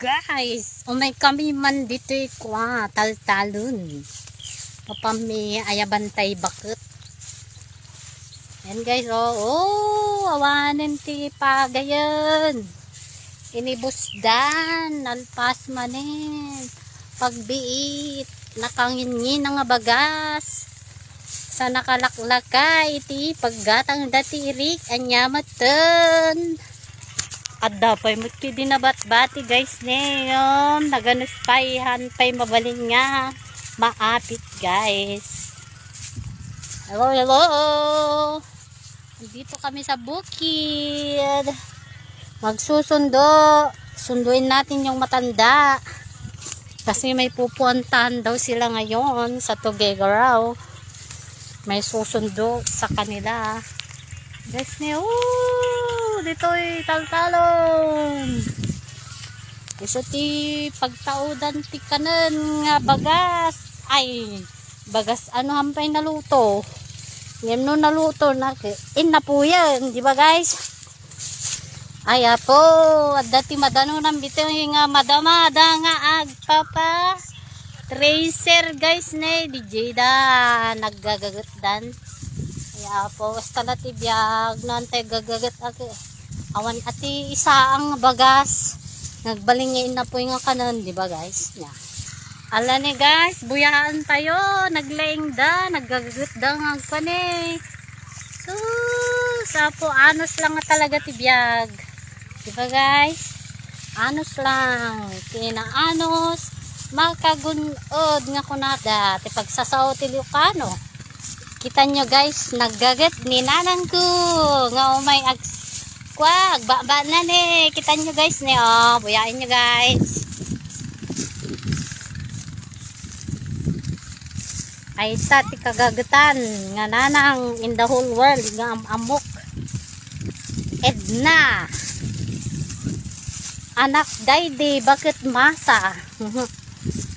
Guys, umay kami man dito kwa taltalon. Papami ayabantay bakit. Yan guys, awanin ti pagayon. Inibusdan, nalpas manin. Pagbiit, nakangin nga bagas. Sa nakalaklakay iti paggatang datirik anyamatan. At dapay mo ti dinabat-bati guys ngayon. Naganuspayhan pa'y mabalin nga. Maapit guys. Hello, hello. Dito kami sa bukid. Magsusundo. Sunduin natin yung matanda. Kasi may pupuntahan daw sila ngayon sa Tuguegarao. May susundo sa kanila. Guys niyo. Dito'y taltalon. Isa ti pagtaudan ti kanan nga bagas. Ay, bagas ano hampay naluto. Ngayon no naluto na. Na po yan. Di ba guys? Ay apo. At dati madano nang bito nga madamada nga agpapa. Tracer guys na. DJ da. Naggagagat dan. Ay apo. Basta na ti biyag. Nantay gagagat ako. Awan ati isa ang bagas. Nagbalingin na po yung kanan, di ba guys? Yeah. Ala ni guys, buyaan tayo. Naglaing da, naggagagot da ng kani. So, sapo anos lang nga talaga tibiyag. Di ba guys? Anos lang. Kinaanos, makagunod nga kunada. Ti pagsasaw ti Lucano. Kita nyo guys, naggagat ni nanang ko. Nga umay wag, ba na ni. Kita nyo guys ni. Oh, buyain nyo guys. Ay sa ti kagagatan nga nanang in the whole world nga amok. Edna. Anak daydi bakit masa.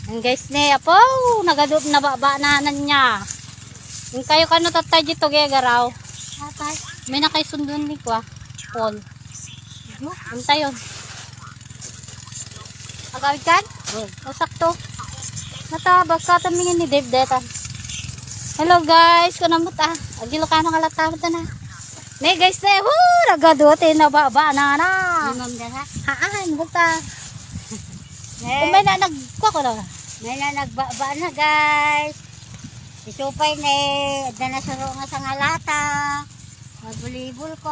Ang guys ni apo, nagadub na baba nanan niya. Yung kayo kano tatay dito Tuguegarao. Tatay, may nakaisundon ni kwa. Paul. Ano tayo? Agawid kan? O sakto. Natabag ka tamingin ni Dave Detan. Hello guys, kunamot agilo ka nang alatawad na. Ne guys ne, nagadutin na baba na na. Haan, buta. Kung may na nagkuha ko na. May na nagbaba na guys. Isupay ne, adda na saro nga sa ngalata. Magbulibol ko.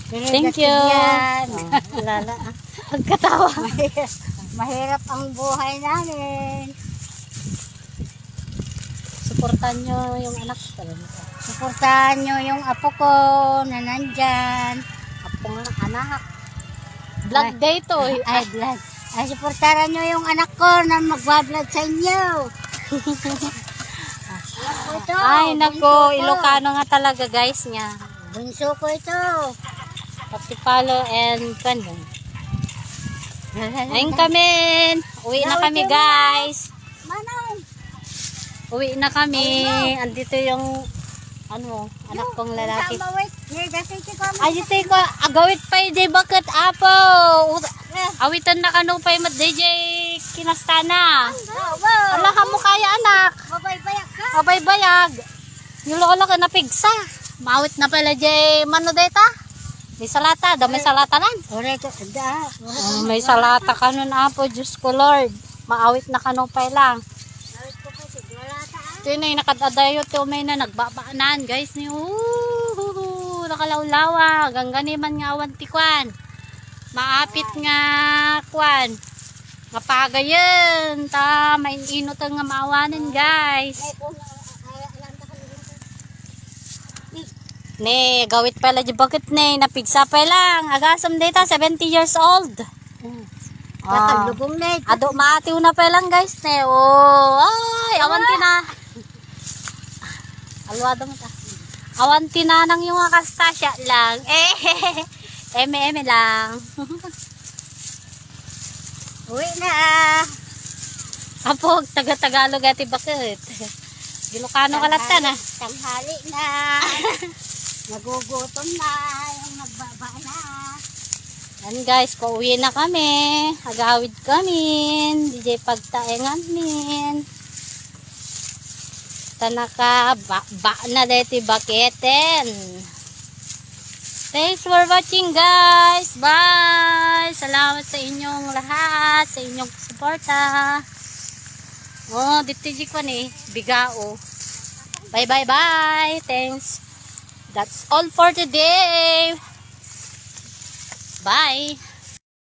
Thank you. Lala. Pagkatawa. Mahirap ang buhay namin. Suportahan nyo yung anak ko. Suportahan nyo yung apo ko na nandyan. Apong anak. Vlog day to. Ay, vlog. Ay, suportahan nyo yung anak ko na magbablog sa inyo. Ito, ay nako, Ilocano nga talaga guys niya. Bunso ko ito. Patipalo and Kandong. Ayun kami. Uwi na kami guys. Manong. Uwi na kami. Andito yung ano, anak kong lalaki. Ay, dito ko agawit pa yung bakit apo. Awitan na kanu pa yung DJ kinastana. Ala ka mo kaya anak. Mabay-bayag ka. Mabay-bayag. Yung lola ka napigsa. Maawit na pala jay mano deta. May salata, may salata nan. May salata kanon apo, Diyos ko Lord. Maawit na kanon pa lang. Ito na yung nakadadayo ito may na nagbabaanan guys ni nakalawlawa. Ganggani man nga awan tikwan. Maapit nga kwan. Nga pagayon. Ta maininot nga maawanan guys. Ne, gawit pala di bakit ne, napigsa pa lang. Agasam data, 70 years old. Lubong na ito. Ado maatiw na pa lang guys ne. Oh, ay, awanti na. Alwado mo ta. Awanti na nang yung kastasya lang. Eme lang. Uwi na. Apo, taga-Tagalog ati bakit? Ilocano kalatan Tanghali na. Nagugutom na. Yung nagbaba na. Yan guys, pauwi na kami. Agawid kami. DJ pagtaeng amin. Tanaka, ba na deti baketen. Thanks for watching guys. Bye. Salamat sa inyong lahat. Sa inyong suporta. Oh, dito ko ni bigao. Bye bye bye. Thanks. That's all for today. Bye.